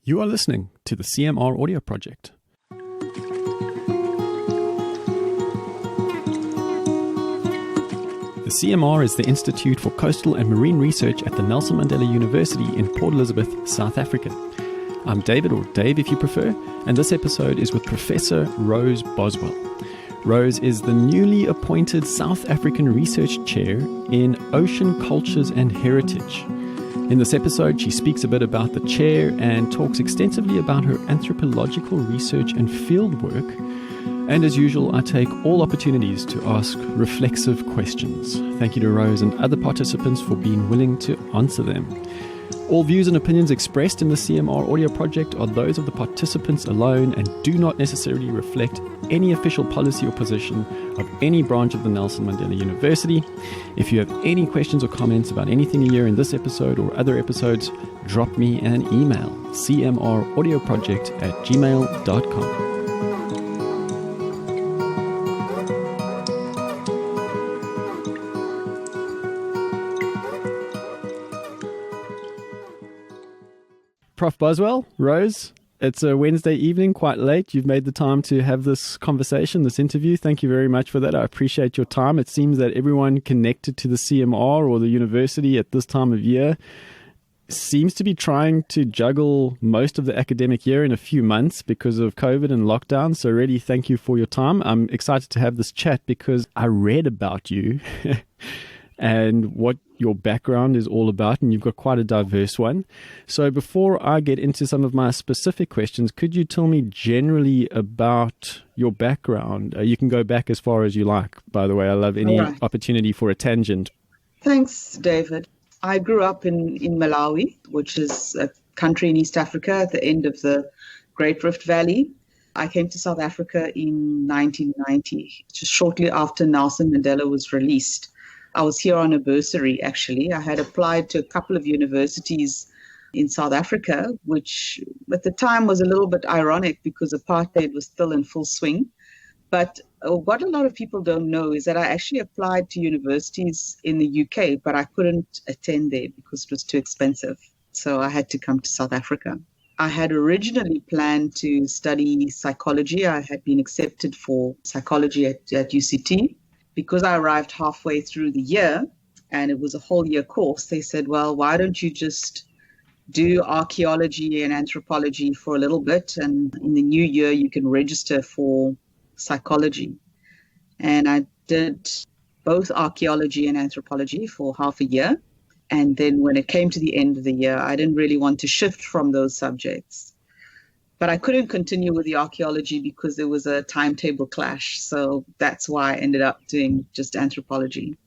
You are listening to the CMR audio project. The CMR is the Institute for Coastal and Marine Research at the Nelson Mandela University in Port Elizabeth, South Africa. I'm David, or Dave if you prefer, and this episode is with Professor Rose Boswell. Rose is the newly appointed South African Research Chair in Ocean Cultures and Heritage. In this episode, she speaks a bit about the chair and talks extensively about her anthropological research and fieldwork. And as usual, I take all opportunities to ask reflexive questions. Thank you to Rose and other participants for being willing to answer them. All views and opinions expressed in the CMR audio project are those of the participants alone and do not necessarily reflect any official policy or position of any branch of the Nelson Mandela University. If you have any questions or comments about anything you hear in this episode or other episodes, drop me an email, cmraudioproject@gmail.com. Prof. Boswell, Rose, it's a Wednesday evening, quite late. You've made the time to have this conversation, this interview. Thank you very much for that. I appreciate your time. It seems that everyone connected to the CMR or the university at this time of year seems to be trying to juggle most of the academic year in a few months because of COVID and lockdown. So really, thank you for your time. I'm excited to have this chat because I read about you and what your background is all about, and you've got quite a diverse one. So before I get into some of my specific questions, could you tell me generally about your background? You can go back as far as you like, by the way. I love any opportunity for a tangent. Thanks, David. I grew up in Malawi, which is a country in East Africa at the end of the Great Rift Valley. I came to South Africa in 1990, just shortly after Nelson Mandela was released. I was here on a bursary, actually. I had applied to a couple of universities in South Africa, which at the time was a little bit ironic because apartheid was still in full swing. But what a lot of people don't know is that I actually applied to universities in the UK, but I couldn't attend there because it was too expensive. So I had to come to South Africa. I had originally planned to study psychology. I had been accepted for psychology at UCT. Because I arrived halfway through the year and it was a whole year course, they said, well, why don't you just do archaeology and anthropology for a little bit, and in the new year you can register for psychology. And I did both archaeology and anthropology for half a year. And then when it came to the end of the year, I didn't really want to shift from those subjects. But I couldn't continue with the archaeology because there was a timetable clash. So that's why I ended up doing just anthropology.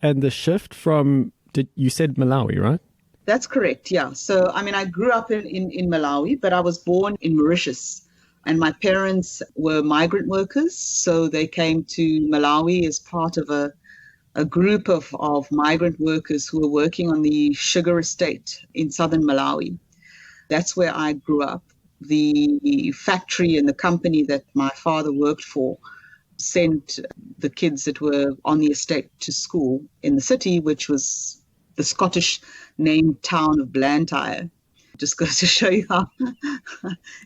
And the shift from, you said Malawi, right? That's correct, yeah. So, I grew up in Malawi, but I was born in Mauritius. And my parents were migrant workers. So they came to Malawi as part of a group of migrant workers who were working on the sugar estate in southern Malawi. That's where I grew up. The factory and the company that my father worked for sent the kids that were on the estate to school in the city, which was the Scottish named town of Blantyre. Just goes to show you how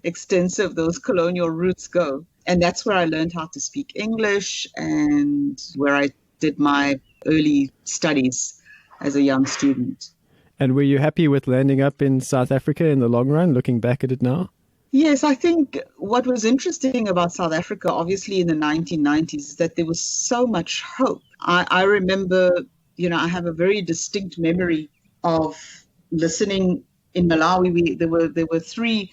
extensive those colonial roots go. And that's where I learned how to speak English and where I did my early studies as a young student. And were you happy with landing up in South Africa in the long run, looking back at it now? Yes, I think what was interesting about South Africa, obviously in the 1990s, is that there was so much hope. I remember, I have a very distinct memory of listening in Malawi. There were three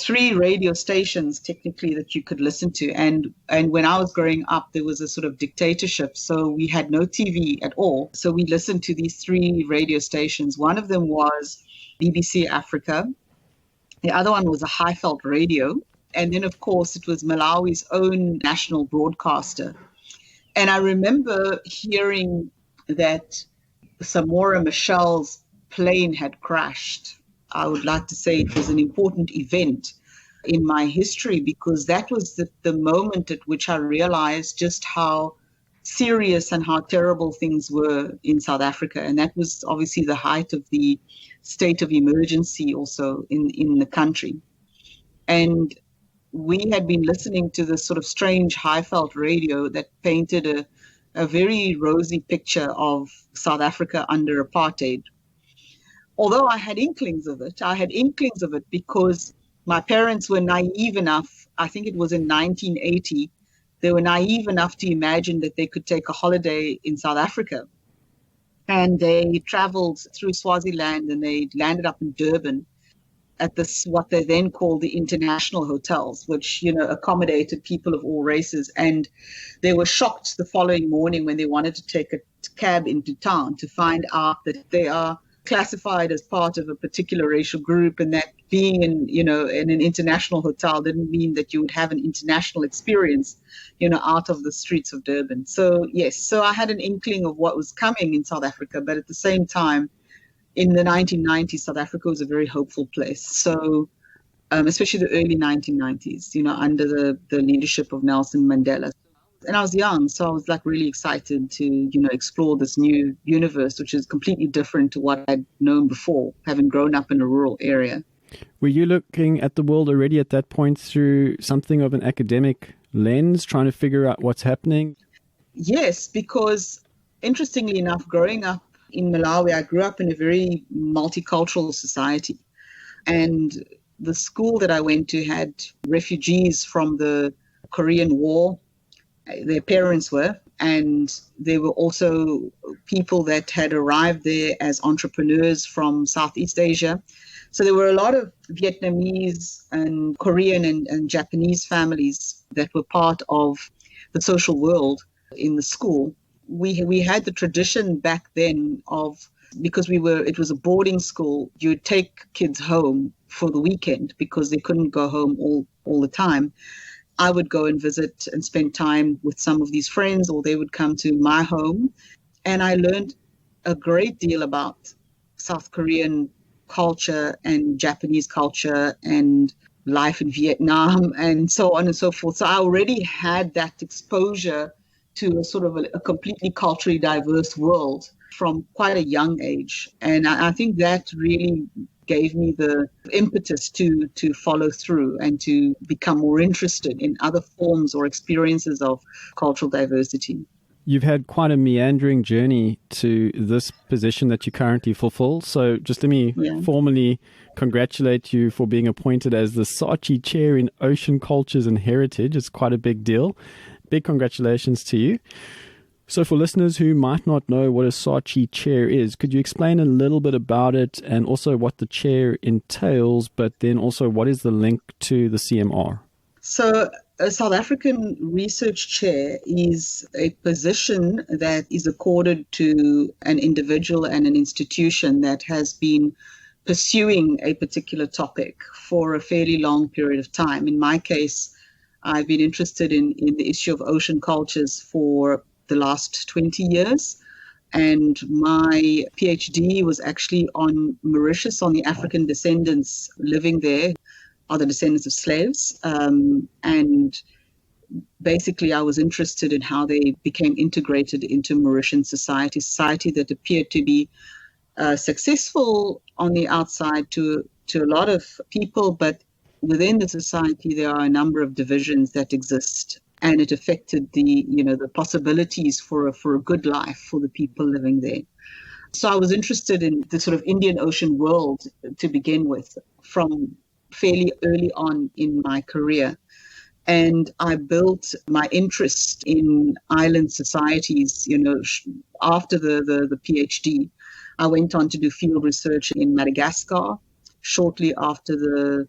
radio stations technically that you could listen to, and when I was growing up, there was a sort of dictatorship, so we had no TV at all. So we listened to these three radio stations. One of them was BBC Africa. The other one was a Highveld radio. And then, of course, it was Malawi's own national broadcaster. And I remember hearing that Samora Machel's plane had crashed. I would like to say it was an important event in my history because that was the moment at which I realized just how serious and how terrible things were in South Africa. And that was obviously the height of the state of emergency also in the country. And we had been listening to this sort of strange Highveld radio that painted a very rosy picture of South Africa under apartheid. Although I had inklings of it because my parents were naive enough, I think it was in 1980, they were naive enough to imagine that they could take a holiday in South Africa. And they traveled through Swaziland and they landed up in Durban at this, what they then called the international hotels, which, accommodated people of all races. And they were shocked the following morning when they wanted to take a cab into town to find out that they are classified as part of a particular racial group, and that being in an international hotel didn't mean that you would have an international experience, out of the streets of Durban. So yes, so I had an inkling of what was coming in South Africa, but at the same time, in the 1990s, South Africa was a very hopeful place. So especially the early 1990s, under the leadership of Nelson Mandela. And I was young, so I was really excited to, explore this new universe, which is completely different to what I'd known before, having grown up in a rural area. Were you looking at the world already at that point through something of an academic lens, trying to figure out what's happening? Yes, because interestingly enough, growing up in Malawi, I grew up in a very multicultural society. And the school that I went to had refugees from the Korean War. Their parents were, and there were also people that had arrived there as entrepreneurs from Southeast Asia. So there were a lot of Vietnamese and Korean and Japanese families that were part of the social world in the school. We had the tradition back then of, because it was a boarding school, you would take kids home for the weekend because they couldn't go home all the time. I would go and visit and spend time with some of these friends, or they would come to my home. And I learned a great deal about South Korean culture and Japanese culture and life in Vietnam and so on and so forth. So I already had that exposure to a sort of a completely culturally diverse world from quite a young age. And I think that really gave me the impetus to follow through and to become more interested in other forms or experiences of cultural diversity. You've had quite a meandering journey to this position that you currently fulfill. So just let me formally congratulate you for being appointed as the Saatchi Chair in Ocean Cultures and Heritage. It's quite a big deal. Big congratulations to you. So for listeners who might not know what a Saatchi Chair is, could you explain a little bit about it and also what the chair entails, but then also what is the link to the CMR? So a South African Research Chair is a position that is accorded to an individual and an institution that has been pursuing a particular topic for a fairly long period of time. In my case, I've been interested in the issue of ocean cultures for the last 20 years. And my PhD was actually on Mauritius, on the African descendants living there, are the descendants of slaves. And basically, I was interested in how they became integrated into Mauritian society that appeared to be successful on the outside to a lot of people, but within the society, there are a number of divisions that exist. And it affected the possibilities for a good life for the people living there. So I was interested in the sort of Indian Ocean world to begin with from fairly early on in my career. And I built my interest in island societies, after the PhD. I went on to do field research in Madagascar shortly after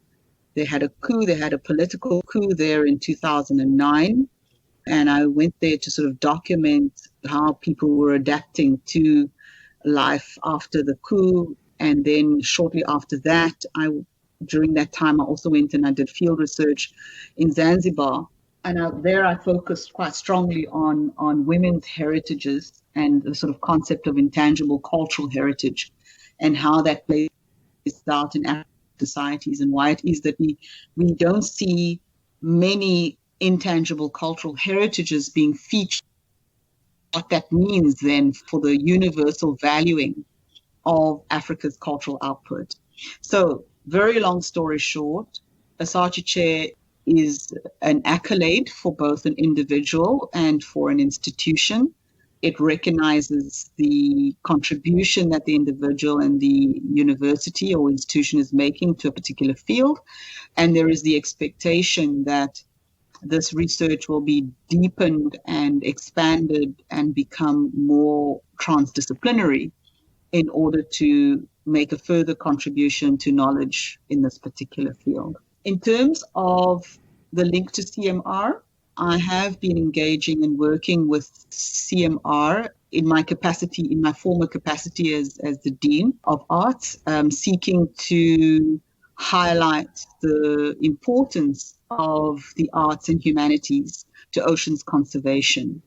they had a coup. They had a political coup there in 2009. And I went there to sort of document how people were adapting to life after the coup. And then shortly after that, during that time, I also went and I did field research in Zanzibar. And there I focused quite strongly on women's heritages and the sort of concept of intangible cultural heritage and how that plays out in African societies and why it is that we don't see many intangible cultural heritages being featured what that means then for the universal valuing of Africa's cultural output. So, very long story short, a Saatchi Chair is an accolade for both an individual and for an institution. It recognizes the contribution that the individual and the university or institution is making to a particular field. And there is the expectation that this research will be deepened and expanded and become more transdisciplinary in order to make a further contribution to knowledge in this particular field. In terms of the link to CMR, I have been engaging and working with CMR in my former capacity as the Dean of Arts, seeking to highlight the importance of the arts and humanities to oceans conservation.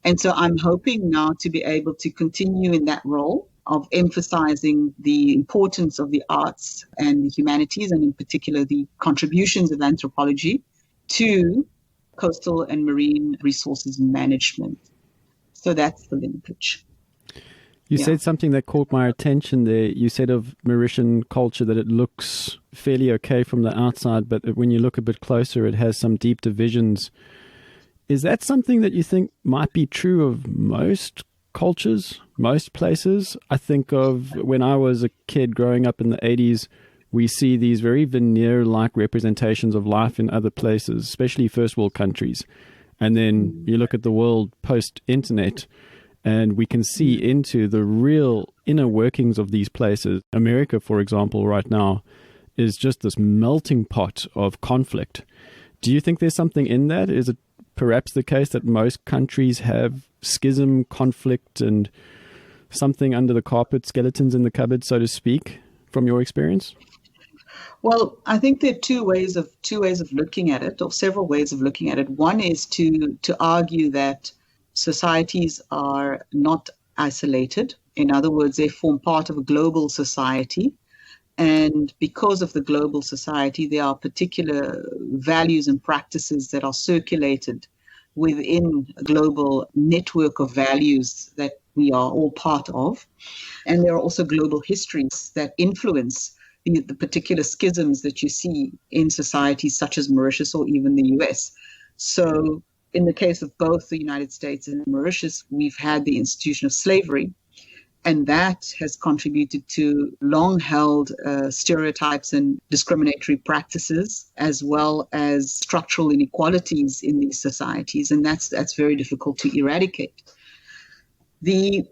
And so I'm hoping now to be able to continue in that role of emphasizing the importance of the arts and the humanities, and in particular the contributions of anthropology to coastal and marine resources management. So that's the linkage. You said something that caught my attention there. You said of Mauritian culture that it looks fairly okay from the outside, but when you look a bit closer, it has some deep divisions. Is that something that you think might be true of most cultures, most places? I think of when I was a kid growing up in the 80s, we see these very veneer-like representations of life in other places, especially first world countries. And then you look at the world post-internet, and we can see into the real inner workings of these places. America, for example, right now is just this melting pot of conflict. Do you think there's something in that? Is it perhaps the case that most countries have schism, conflict, and something under the carpet, skeletons in the cupboard, so to speak, from your experience? Well, I think there are two ways of looking at it, or several ways of looking at it. One is to argue that societies are not isolated. In other words, they form part of a global society. And because of the global society, there are particular values and practices that are circulated within a global network of values that we are all part of. And there are also global histories that influence the particular schisms that you see in societies such as Mauritius or even the US. So in the case of both the United States and Mauritius, we've had the institution of slavery, and that has contributed to long-held stereotypes and discriminatory practices, as well as structural inequalities in these societies, and that's very difficult to eradicate. The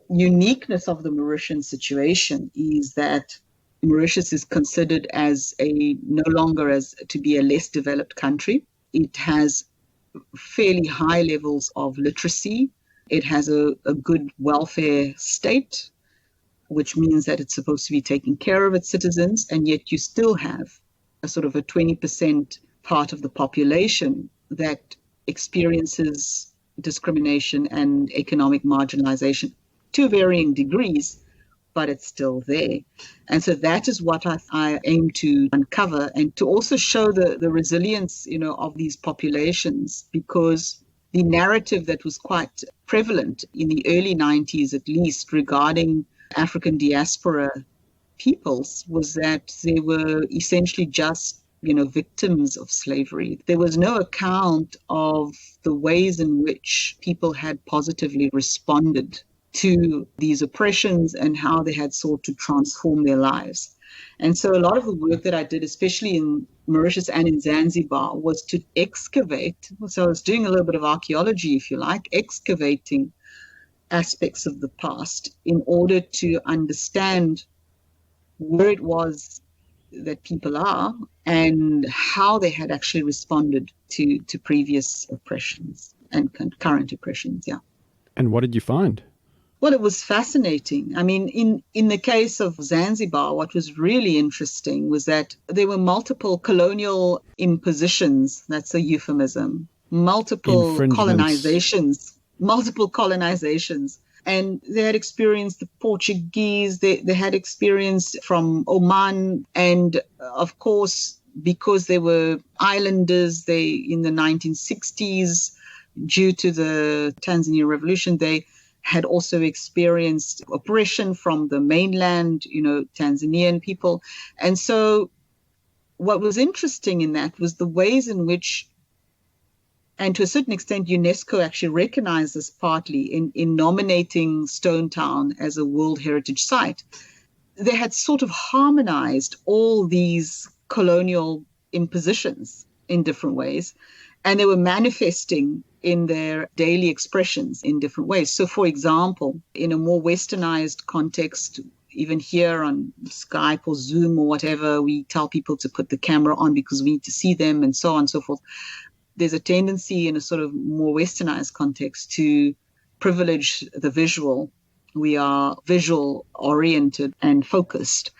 uniqueness of the Mauritian situation is that Mauritius is considered as no longer as to be a less developed country. It has fairly high levels of literacy. It has a good welfare state, which means that it's supposed to be taking care of its citizens, and yet you still have a sort of a 20% part of the population that experiences discrimination and economic marginalization to varying degrees, but it's still there. And so that is what I aim to uncover, and to also show the resilience, of these populations, because the narrative that was quite prevalent in the early 90s, at least, regarding African diaspora peoples was that they were essentially just, victims of slavery. There was no account of the ways in which people had positively responded to these oppressions and how they had sought to transform their lives. And so a lot of the work that I did, especially in Mauritius and in Zanzibar, was to excavate. So I was doing a little bit of archaeology, if you like, excavating aspects of the past in order to understand where it was that people are and how they had actually responded to previous oppressions and current oppressions, yeah. And what did you find? Well, it was fascinating. I mean, in the case of Zanzibar, what was really interesting was that there were multiple colonial impositions, that's a euphemism, multiple colonizations. And they had experienced the Portuguese, they had experienced from Oman, and of course, because they were islanders, in the 1960s, due to the Tanzanian revolution, they had also experienced oppression from the mainland, Tanzanian people. And so what was interesting in that was the ways in which, and to a certain extent, UNESCO actually recognized this partly in nominating Stone Town as a World Heritage Site. They had sort of harmonized all these colonial impositions in different ways, and they were manifesting in their daily expressions in different ways. So, for example, in a more westernized context, even here on Skype or Zoom or whatever, we tell people to put the camera on because we need to see them and so on and so forth. There's a tendency in a sort of more westernized context to privilege the visual. We are visual oriented and focused.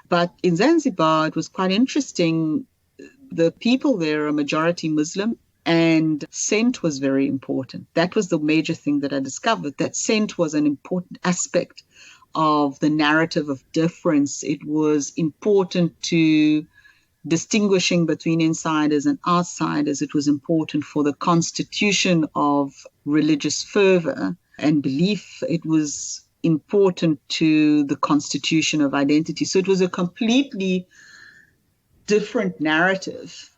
But in Zanzibar, it was quite interesting. The people there are majority Muslim, and scent was very important. That was the major thing that I discovered, that scent was an important aspect of the narrative of difference. It was important to distinguishing between insiders and outsiders. It was important for the constitution of religious fervor and belief. It was important to the constitution of identity. So it was a completely different narrative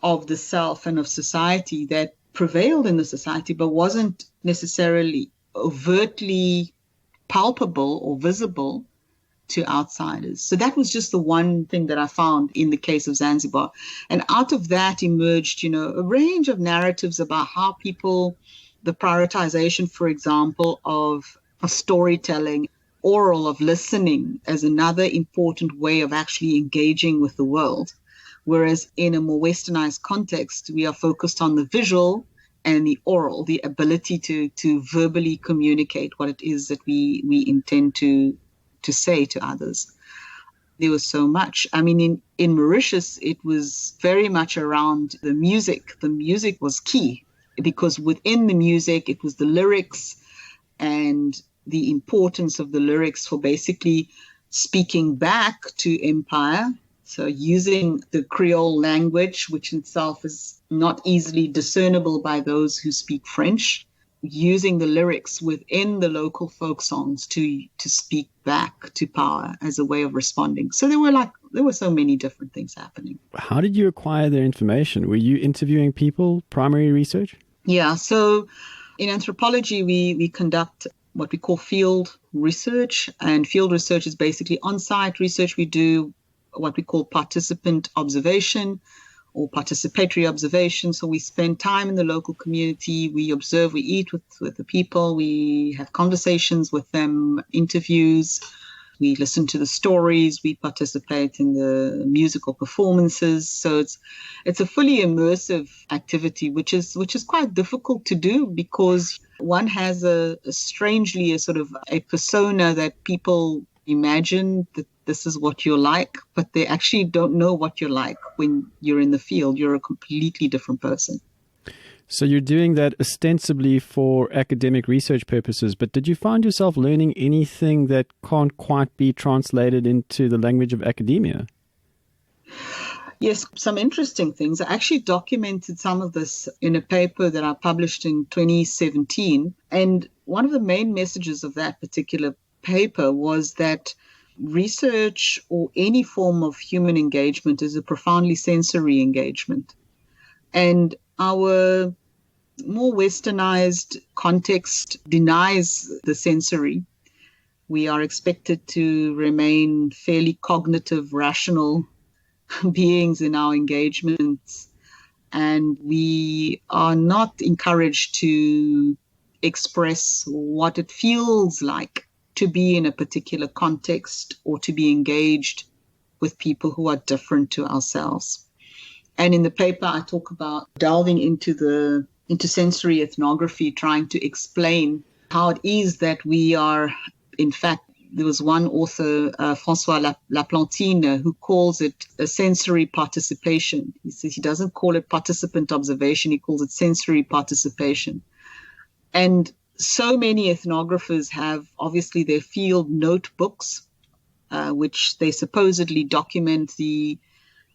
of the self and of society that prevailed in the society, but wasn't necessarily overtly palpable or visible to outsiders. So that was just the one thing that I found in the case of Zanzibar. And out of that emerged, a range of narratives about how people, the prioritization, for example, of storytelling, oral, of listening as another important way of actually engaging with the world. Whereas in a more westernized context, we are focused on the visual and the oral, the ability to verbally communicate what it is that we intend to say to others. There was so much. I mean, in Mauritius, it was very much around the music. The music was key because within the music, it was the lyrics and the importance of the lyrics for basically speaking back to empire. So using the Creole language, which itself is not easily discernible by those who speak French, using the lyrics within the local folk songs to speak back to power as a way of responding. So there were so many different things happening. How did you acquire their information? Were you interviewing people, primary research? Yeah, so in anthropology, we conduct what we call field research, and field research is basically on-site research. We do what we call participant observation or participatory observation. So we spend time in the local community, we observe, we eat with the people, we have conversations with them, interviews, we listen to the stories, we participate in the musical performances. So it's a fully immersive activity, which is quite difficult to do because one has a sort of a persona that people imagine that this is what you're like, but they actually don't know what you're like when you're in the field. You're a completely different person. So you're doing that ostensibly for academic research purposes, but did you find yourself learning anything that can't quite be translated into the language of academia? Yes, some interesting things. I actually documented some of this in a paper that I published in 2017. And one of the main messages of that particular paper was that research or any form of human engagement is a profoundly sensory engagement. And our more westernized context denies the sensory. We are expected to remain fairly cognitive, rational beings in our engagements, and we are not encouraged to express what it feels like to be in a particular context or to be engaged with people who are different to ourselves. And in the paper, I talk about delving into sensory ethnography, trying to explain how it is that we are, in fact, there was one author, François Laplantine, who calls it a sensory participation. He says he doesn't call it participant observation, he calls it sensory participation. And so many ethnographers have obviously their field notebooks, which they supposedly document the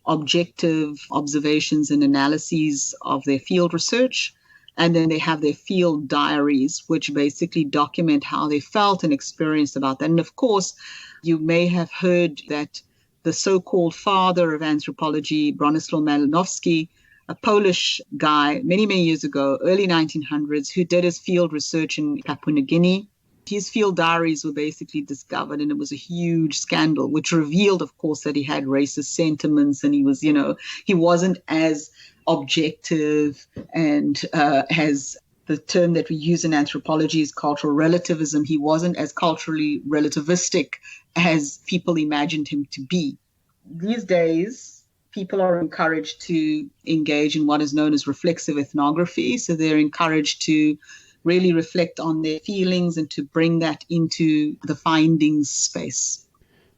objective observations and analyses of their field research. And then they have their field diaries, which basically document how they felt and experienced about that. And of course, you may have heard that the so-called father of anthropology, Bronislaw Malinowski, a Polish guy many, many years ago, early 1900s, who did his field research in Papua New Guinea. His field diaries were basically discovered, and it was a huge scandal, which revealed, of course, that he had racist sentiments, and he was, he wasn't as objective and as the term that we use in anthropology is cultural relativism. He wasn't as culturally relativistic as people imagined him to be. These days, people are encouraged to engage in what is known as reflexive ethnography. So they're encouraged to really reflect on their feelings and to bring that into the findings space.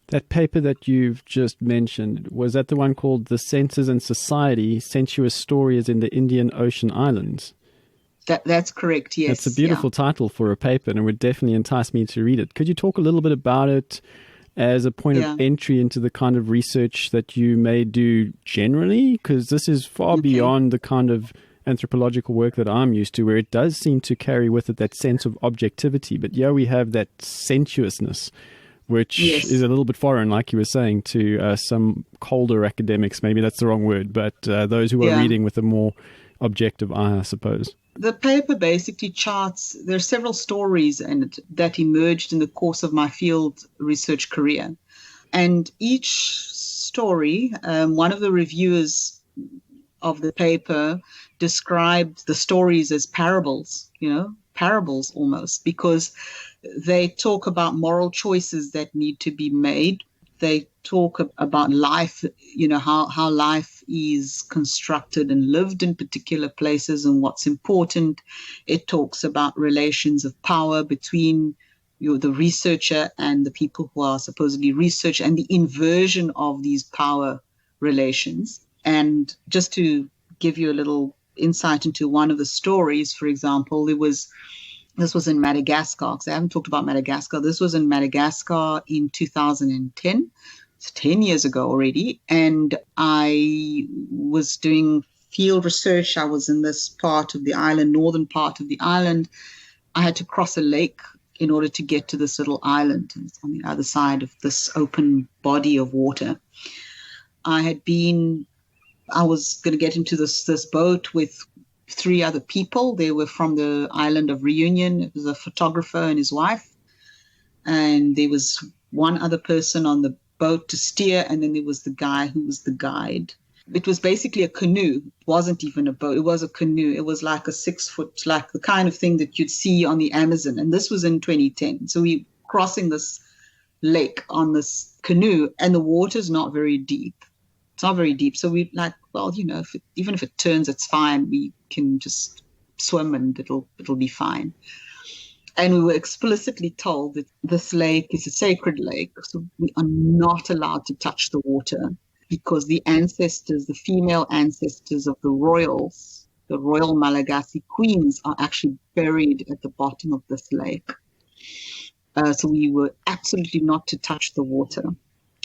That paper that you've just mentioned, was that the one called The Senses and Society, Sensuous Stories in the Indian Ocean Islands? That's correct, yes. That's a beautiful title for a paper, and it would definitely entice me to read it. Could you talk a little bit about it as a point of entry into the kind of research that you may do generally? Because this is far beyond the kind of anthropological work that I'm used to, where it does seem to carry with it that sense of objectivity. But yeah, we have that sensuousness, which is a little bit foreign, like you were saying, to some colder academics. Maybe that's the wrong word, but those who are reading with a more objective eye, I suppose. The paper basically charts, there are several stories in it that emerged in the course of my field research career. And each story, one of the reviewers of the paper described the stories as parables, parables almost, because they talk about moral choices that need to be made. They talk about life, how life is constructed and lived in particular places and what's important. It talks about relations of power between the researcher and the people who are supposedly researched, and the inversion of these power relations. And just to give you a little insight into one of the stories, for example, this was in Madagascar, because I haven't talked about Madagascar. This was in Madagascar in 2010. It's 10 years ago already. And I was doing field research. I was in this part of the island, northern part of the island. I had to cross a lake in order to get to this little island. It's on the other side of this open body of water. I was going to get into this boat with 3 other people. They were from the island of Reunion. It was a photographer and his wife. And there was one other person on the boat to steer, and then there was the guy who was the guide. It was basically a canoe. It wasn't even a boat. It was a canoe. It was like a 6-foot, like the kind of thing that you'd see on the Amazon. And this was in 2010. So we crossing this lake on this canoe, and the water's not very deep. It's not very deep. So we like, well, even if it turns, it's fine. We can just swim and it'll be fine. And we were explicitly told that this lake is a sacred lake. So we are not allowed to touch the water, because the ancestors, the female ancestors of the royals, the royal Malagasy queens, are actually buried at the bottom of this lake. So we were absolutely not to touch the water.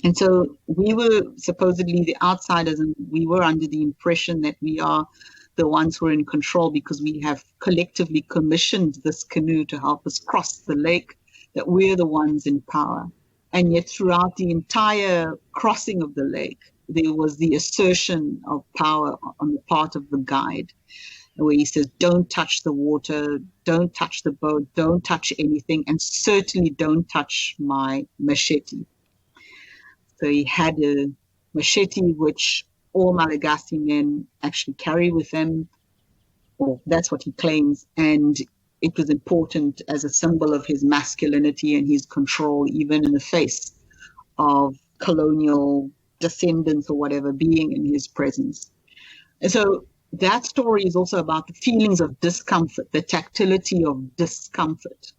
And so we were supposedly the outsiders, and we were under the impression that we are the ones who are in control, because we have collectively commissioned this canoe to help us cross the lake, that we're the ones in power. And yet throughout the entire crossing of the lake, there was the assertion of power on the part of the guide, where he says, don't touch the water, don't touch the boat, don't touch anything, and certainly don't touch my machete. So he had a machete, which all Malagasy men actually carry with them, or that's what he claims. And it was important as a symbol of his masculinity and his control, even in the face of colonial descendants or whatever being in his presence. And so that story is also about the feelings of discomfort, the tactility of discomfort.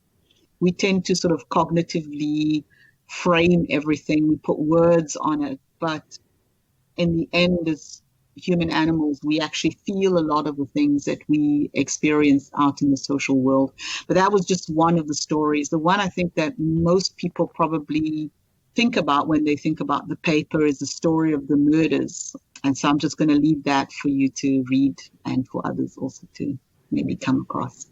We tend to sort of cognitively frame everything, we put words on it, but in the end, as human animals, we actually feel a lot of the things that we experience out in the social world. But that was just one of the stories. The one I think that most people probably think about when they think about the paper is the story of the murders. And so I'm just going to leave that for you to read, and for others also to maybe come across.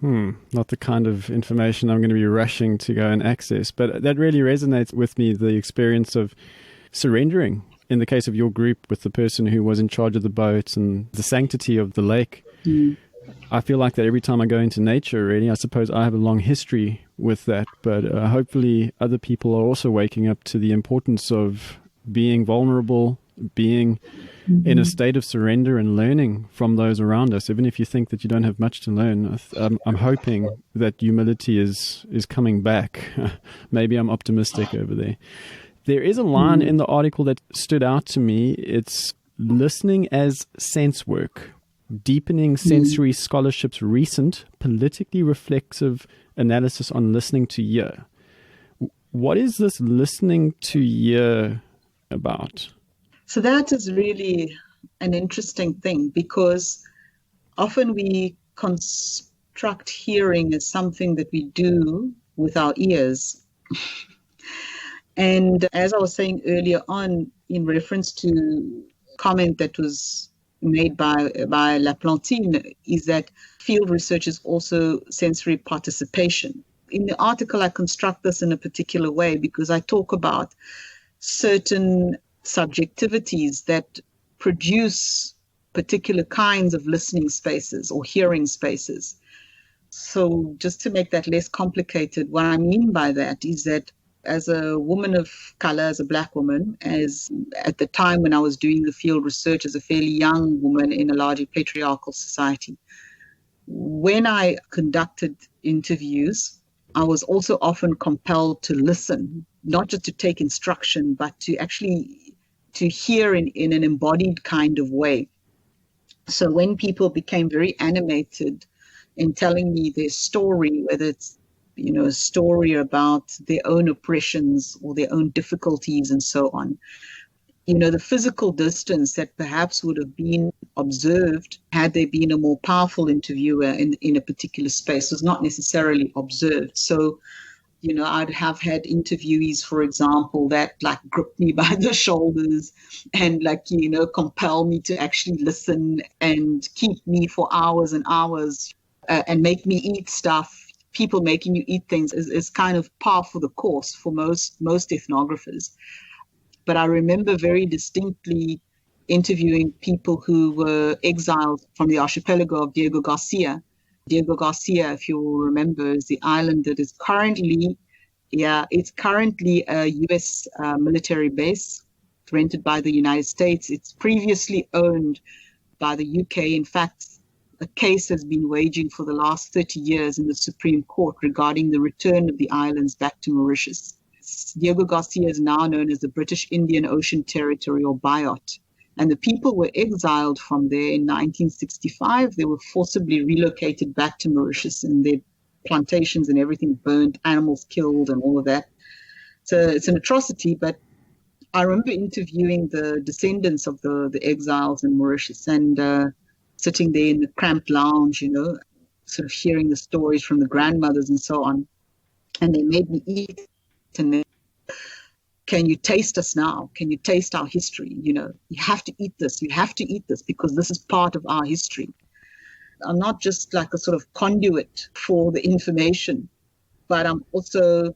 Not the kind of information I'm going to be rushing to go and access, but that really resonates with me, the experience of surrendering in the case of your group with the person who was in charge of the boat and the sanctity of the lake. I feel like that every time I go into nature, really. I suppose I have a long history with that, but hopefully other people are also waking up to the importance of being vulnerable, being in a state of surrender and learning from those around us, even if you think that you don't have much to learn. I'm hoping that humility is coming back. Maybe I'm optimistic over there. There is a line in the article that stood out to me. It's listening as sense work, deepening sensory scholarship's recent politically reflexive analysis on listening to hear. What is this listening to hear about? So that is really an interesting thing, because often we construct hearing as something that we do with our ears. And as I was saying earlier on, in reference to comment that was made by Laplantine, is that field research is also sensory participation. In the article, I construct this in a particular way because I talk about certain subjectivities that produce particular kinds of listening spaces or hearing spaces. So just to make that less complicated, what I mean by that is that as a woman of color, as a Black woman, as at the time when I was doing the field research as a fairly young woman in a largely patriarchal society, when I conducted interviews, I was also often compelled to listen, not just to take instruction, but to actually to hear in an embodied kind of way. So when people became very animated in telling me their story, whether it's a story about their own oppressions or their own difficulties and so on, the physical distance that perhaps would have been observed had there been a more powerful interviewer in a particular space was not necessarily observed. So I'd have had interviewees, for example, that grip me by the shoulders and compel me to actually listen and keep me for hours and hours and make me eat stuff. People making you eat things is kind of par for the course for most ethnographers. But I remember very distinctly interviewing people who were exiled from the archipelago of Diego Garcia. Diego Garcia, if you'll remember, is the island that is currently a U.S. military base rented by the United States. It's previously owned by the UK. In fact, a case has been waging for the last 30 years in the Supreme Court regarding the return of the islands back to Mauritius. Diego Garcia is now known as the British Indian Ocean Territory, or BIOT. And the people were exiled from there in 1965. They were forcibly relocated back to Mauritius, and their plantations and everything burned, animals killed and all of that. So it's an atrocity, but I remember interviewing the descendants of the exiles in Mauritius and sitting there in the cramped lounge, sort of hearing the stories from the grandmothers and so on. And they made me eat, and they, can you taste us now? Can you taste our history? You have to eat this. You have to eat this because this is part of our history. I'm not just like a sort of conduit for the information, but I'm also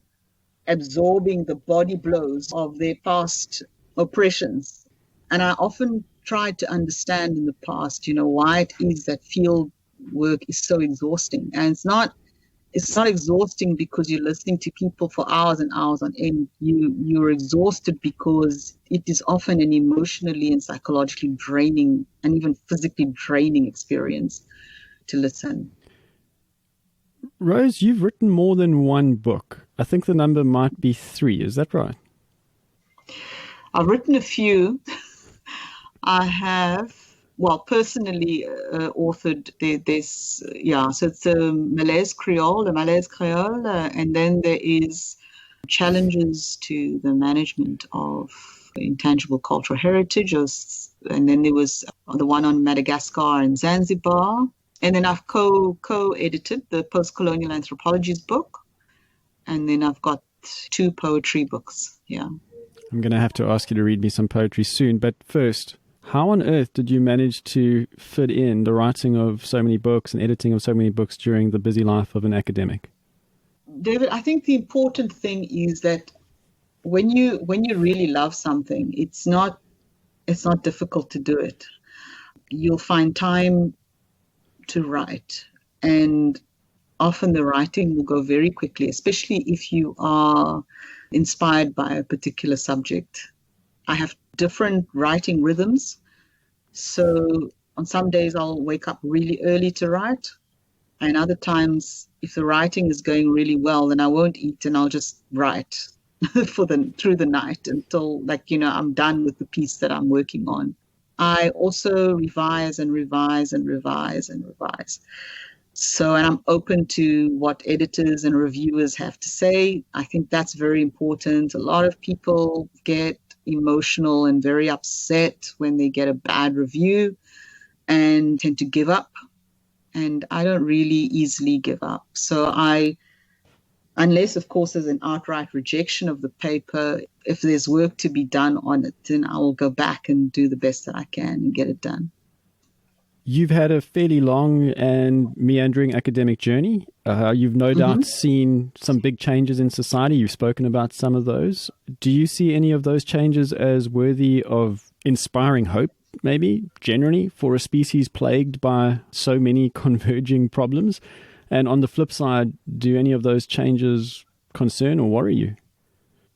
absorbing the body blows of their past oppressions. And I often tried to understand in the past, why it is that field work is so exhausting. And it's not exhausting because you're listening to people for hours and hours on end. You're exhausted because it is often an emotionally and psychologically draining and even physically draining experience to listen. Rose, you've written more than one book. I think the number might be 3. Is that right? I've written a few. I have, personally authored this, so it's a Malaise Creole, and then there is Challenges to the Management of Intangible Cultural Heritage, and then there was the one on Madagascar and Zanzibar, and then I've co-edited the Post-Colonial Anthropologies book, and then I've got 2 poetry books, I'm going to have to ask you to read me some poetry soon, but first, How on earth did you manage to fit in the writing of so many books and editing of so many books during the busy life of an academic? David, I think the important thing is that when you really love something, it's not difficult to do it. You'll find time to write, and often the writing will go very quickly, especially if you are inspired by a particular subject. I have different writing rhythms. So on some days I'll wake up really early to write. And other times, if the writing is going really well, then I won't eat and I'll just write through the night until I'm done with the piece that I'm working on. I also revise and revise and revise and revise. So, and I'm open to what editors and reviewers have to say. I think that's very important. A lot of people get emotional and very upset when they get a bad review and tend to give up. And I don't really easily give up. So unless, of course, there's an outright rejection of the paper, if there's work to be done on it, then I will go back and do the best that I can and get it done. You've had a fairly long and meandering academic journey. You've no doubt seen some big changes in society. You've spoken about some of those. Do you see any of those changes as worthy of inspiring hope, maybe, generally, for a species plagued by so many converging problems? And on the flip side, do any of those changes concern or worry you?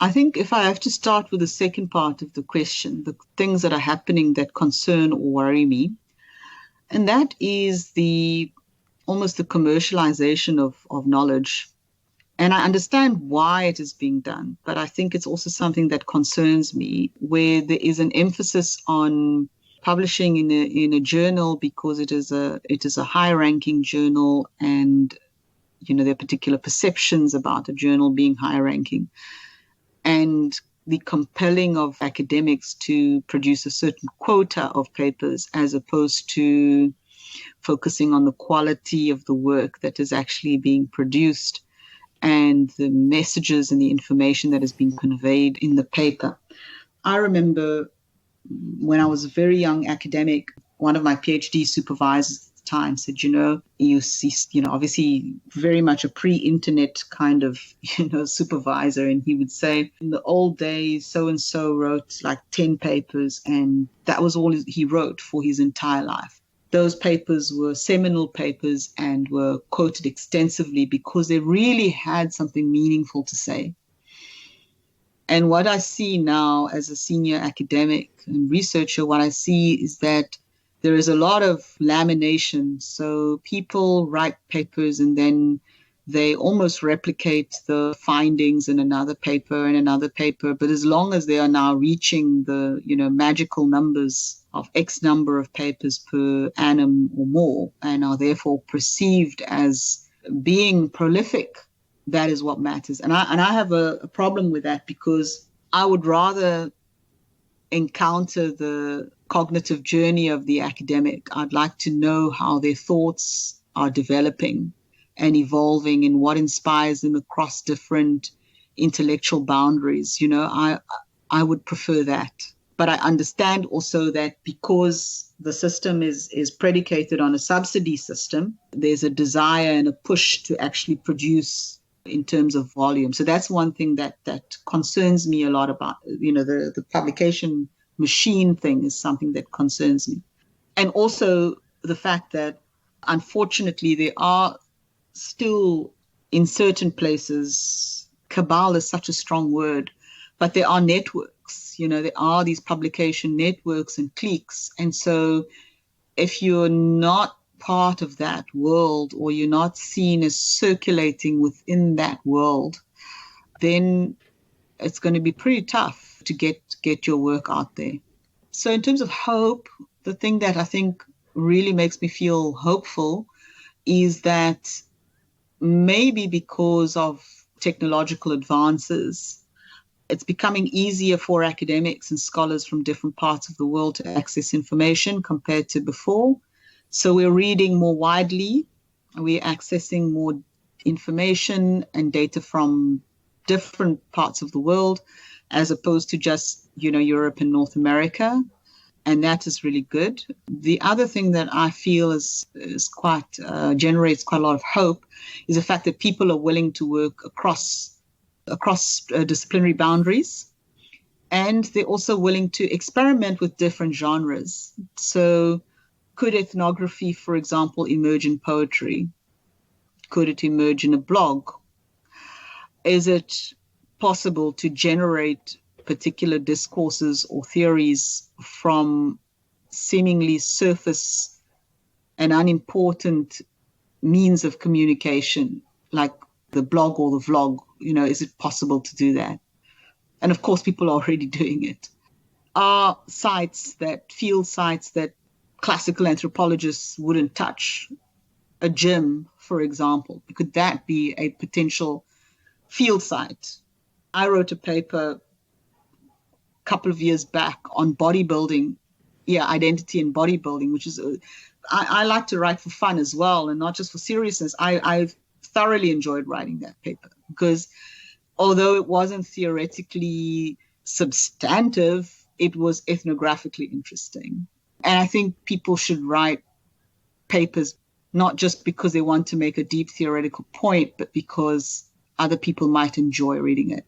I think if I have to start with the second part of the question, the things that are happening that concern or worry me, and that is almost the commercialization of knowledge. And I understand why it is being done, but I think it's also something that concerns me, where there is an emphasis on publishing in a journal because it is a high-ranking journal, and there are particular perceptions about a journal being high-ranking, and the compelling of academics to produce a certain quota of papers as opposed to focusing on the quality of the work that is actually being produced and the messages and the information that is being conveyed in the paper. I remember when I was a very young academic, one of my PhD supervisors at the time said, you see, obviously very much a pre-internet kind of, supervisor. And he would say, in the old days, so-and-so wrote like 10 papers, and that was all he wrote for his entire life. Those papers were seminal papers and were quoted extensively because they really had something meaningful to say. And what I see now as a senior academic and researcher, what I see is that there is a lot of lamination. So people write papers and then they almost replicate the findings in another paper and another paper. But as long as they are now reaching the, magical numbers of X number of papers per annum or more, and are therefore perceived as being prolific, that is what matters. And I have a problem with that, because I would rather encounter the cognitive journey of the academic. I'd like to know how their thoughts are developing and evolving and what inspires them across different intellectual boundaries. I would prefer that. But I understand also that because the system is predicated on a subsidy system, there's a desire and a push to actually produce in terms of volume. So that's one thing that concerns me a lot about, the publication machine thing is something that concerns me. And also the fact that, unfortunately, there are still in certain places, cabal is such a strong word, but there are networks, there are these publication networks and cliques. And so if you're not part of that world, or you're not seen as circulating within that world, then it's going to be pretty tough to get your work out there. So in terms of hope, the thing that I think really makes me feel hopeful is that maybe because of technological advances, it's becoming easier for academics and scholars from different parts of the world to access information compared to before. So we're reading more widely, we're accessing more information and data from different parts of the world, as opposed to just, Europe and North America. And that is really good. The other thing that I feel is quite generates quite a lot of hope is the fact that people are willing to work across disciplinary boundaries, and they're also willing to experiment with different genres. So could ethnography, for example, emerge in poetry? Could it emerge in a blog? Is it possible to generate particular discourses or theories from seemingly surface and unimportant means of communication, like the blog or the vlog? Is it possible to do that? And of course, people are already doing it. Are field sites that classical anthropologists wouldn't touch, a gym, for example, could that be a potential field site? I wrote a paper couple of years back on bodybuilding, identity in bodybuilding, which is, I like to write for fun as well, and not just for seriousness. I've thoroughly enjoyed writing that paper because although it wasn't theoretically substantive, it was ethnographically interesting. And I think people should write papers not just because they want to make a deep theoretical point, but because other people might enjoy reading it.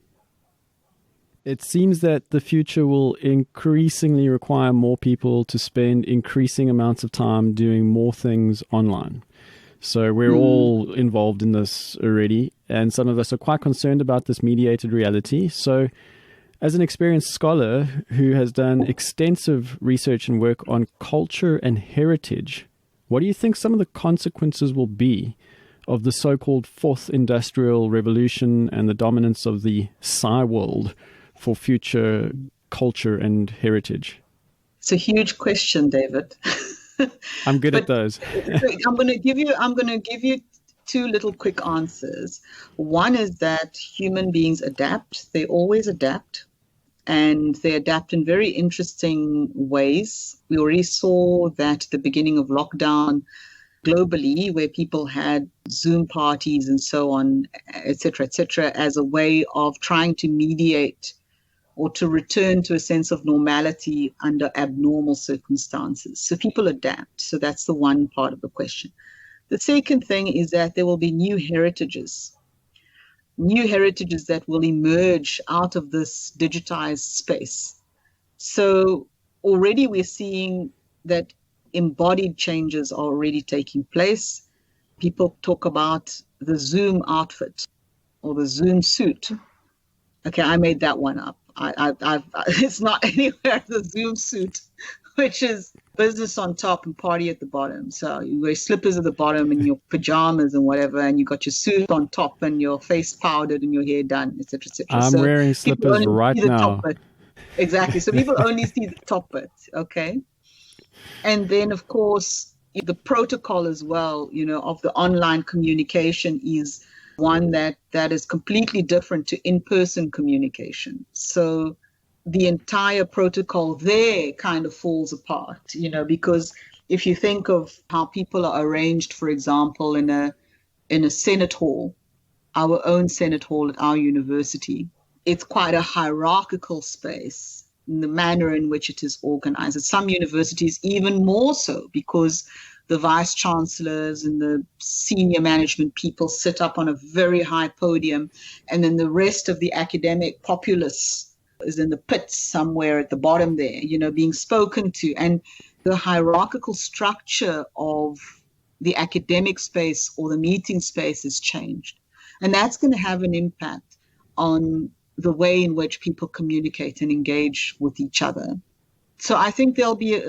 It seems that the future will increasingly require more people to spend increasing amounts of time doing more things online. So we're all involved in this already, and some of us are quite concerned about this mediated reality. So as an experienced scholar who has done extensive research and work on culture and heritage, what do you think some of the consequences will be of the so-called fourth industrial revolution and the dominance of the Psi world for future culture and heritage? It's a huge question, David. I'm good at those. I'm going to give you two little quick answers. One is that human beings adapt. They always adapt, and they adapt in very interesting ways. We already saw that at the beginning of lockdown globally, where people had Zoom parties and so on, et cetera, as a way of trying to mediate or to return to a sense of normality under abnormal circumstances. So people adapt. So that's the one part of the question. The second thing is that there will be new heritages that will emerge out of this digitized space. So already we're seeing that embodied changes are already taking place. People talk about the Zoom outfit or the Zoom suit. Okay, I made that one up. It's not anywhere the Zoom suit, which is business on top and party at the bottom. So you wear slippers at the bottom and your pajamas and whatever, and you got your suit on top and your face powdered and your hair done, et cetera, et cetera. I'm wearing slippers right now. Exactly. So people only see the top bit, okay? And then, of course, the protocol as well, of the online communication is one that is completely different to in-person communication. So the entire protocol there kind of falls apart, because if you think of how people are arranged, for example, in a Senate hall, our own Senate hall at our university, it's quite a hierarchical space in the manner in which it is organized. At some universities, even more so, because the vice chancellors and the senior management people sit up on a very high podium, and then the rest of the academic populace is in the pits somewhere at the bottom there, being spoken to. And the hierarchical structure of the academic space or the meeting space has changed. And that's going to have an impact on the way in which people communicate and engage with each other. So I think there'll be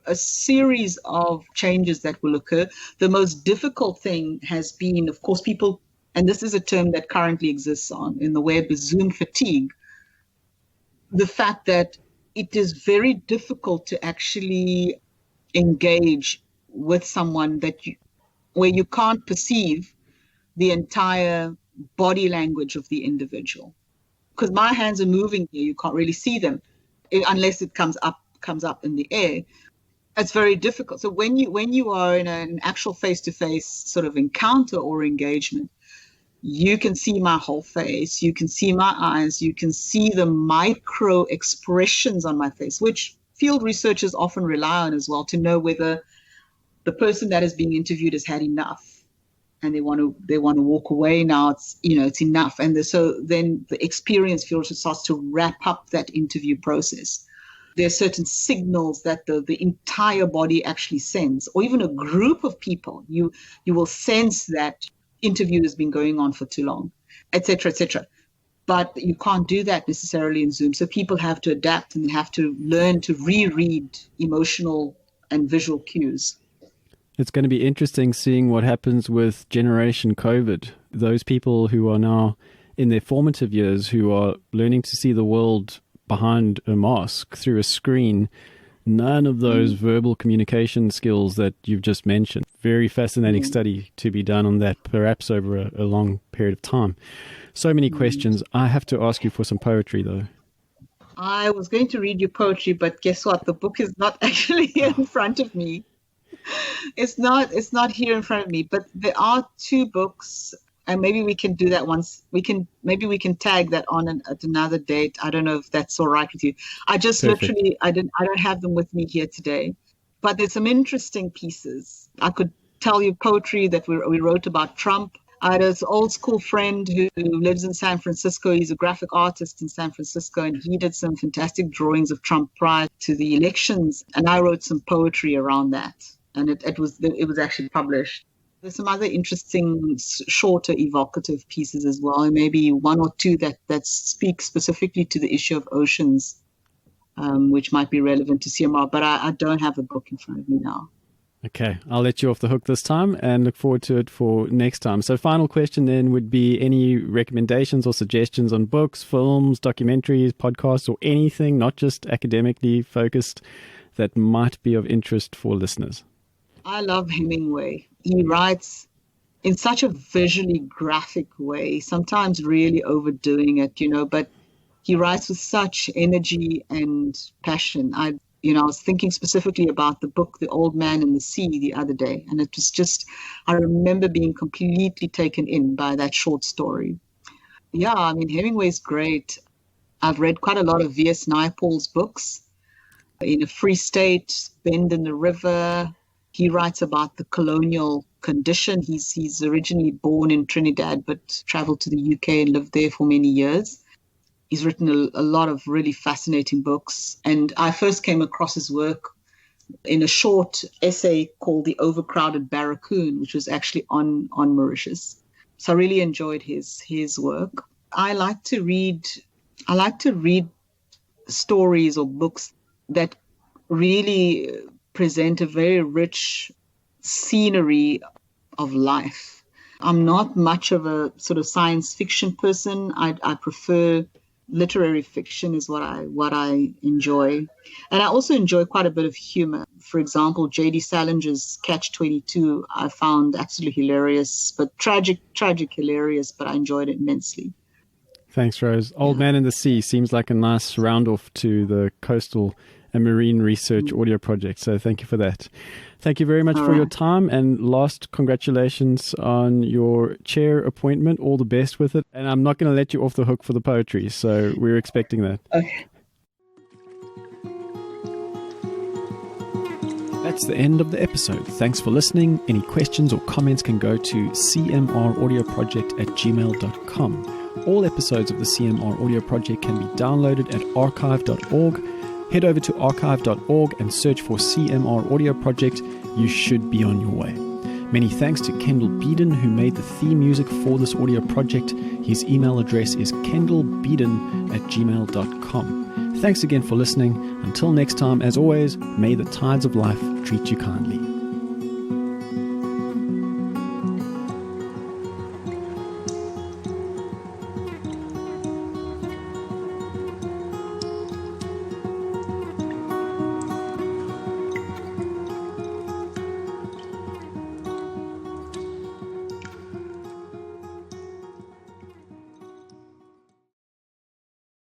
a series of changes that will occur. The most difficult thing has been, of course, people, and this is a term that currently exists in the web, is Zoom fatigue. The fact that it is very difficult to actually engage with someone where you can't perceive the entire body language of the individual. Because my hands are moving here, you can't really see them unless it comes up in the air. It's very difficult. So when you are in an actual face-to-face sort of encounter or engagement, you can see my whole face, you can see my eyes, you can see the micro expressions on my face, which field researchers often rely on as well, to know whether the person that is being interviewed has had enough and they want to walk away now. It's enough. And so then the experienced field researcher starts to wrap up that interview process. There are certain signals that the entire body actually sends, or even a group of people. You will sense that interview has been going on for too long, et cetera, et cetera. But you can't do that necessarily in Zoom. So people have to adapt, and they have to learn to reread emotional and visual cues. It's going to be interesting seeing what happens with Generation COVID. Those people who are now in their formative years, who are learning to see the world behind a mask through a screen, none of those verbal communication skills that you've just mentioned. Very fascinating study to be done on that, perhaps over a long period of time. So many questions. I have to ask you for some poetry, though. I was going to read you poetry, but guess what? The book is not actually here in front of me. It's not here in front of me, but there are two books. And maybe we can do that once. Maybe we can tag that on at another date. I don't know if that's all right with you. I just Perfect. I don't have them with me here today. But there's some interesting pieces. I could tell you poetry that we wrote about Trump. I had an old school friend who lives in San Francisco. He's a graphic artist in San Francisco, and he did some fantastic drawings of Trump prior to the elections. And I wrote some poetry around that, and it was actually published. There's some other interesting, shorter, evocative pieces as well, and maybe one or two that speak specifically to the issue of oceans, which might be relevant to CMR, but I don't have the book in front of me now. Okay, I'll let you off the hook this time and look forward to it for next time. So final question then would be any recommendations or suggestions on books, films, documentaries, podcasts, or anything, not just academically focused, that might be of interest for listeners? I love Hemingway. He writes in such a visually graphic way, sometimes really overdoing it, but he writes with such energy and passion. I was thinking specifically about the book, The Old Man and the Sea, the other day, and it was just, I remember being completely taken in by that short story. Yeah, I mean, Hemingway's great. I've read quite a lot of V.S. Naipaul's books. In a Free State, Bend in the River, he writes about the colonial condition. He's originally born in Trinidad, but traveled to the UK and lived there for many years. He's written a lot of really fascinating books. And I first came across his work in a short essay called The Overcrowded Barracoon, which was actually on Mauritius. So I really enjoyed his work. I like to read stories or books that really present a very rich scenery of life. I'm not much of a sort of science fiction person. I prefer literary fiction is what I enjoy. And I also enjoy quite a bit of humor. For example, J.D. Salinger's Catch-22 I found absolutely hilarious, but tragic hilarious, but I enjoyed it immensely. Thanks, Rose. Old Man in the Sea seems like a nice round-off to the coastal and marine research audio project. So thank you for that. Thank you very much for your time. And last, congratulations on your chair appointment. All the best with it. And I'm not going to let you off the hook for the poetry. So we're expecting that. Okay. That's the end of the episode. Thanks for listening. Any questions or comments can go to cmraudioproject@gmail.com. All episodes of the CMR Audio Project can be downloaded at archive.org. Head over to archive.org and search for CMR Audio Project. You should be on your way. Many thanks to Kendall Beeden, who made the theme music for this audio project. His email address is kendallbeeden@gmail.com. Thanks again for listening. Until next time, as always, may the tides of life treat you kindly.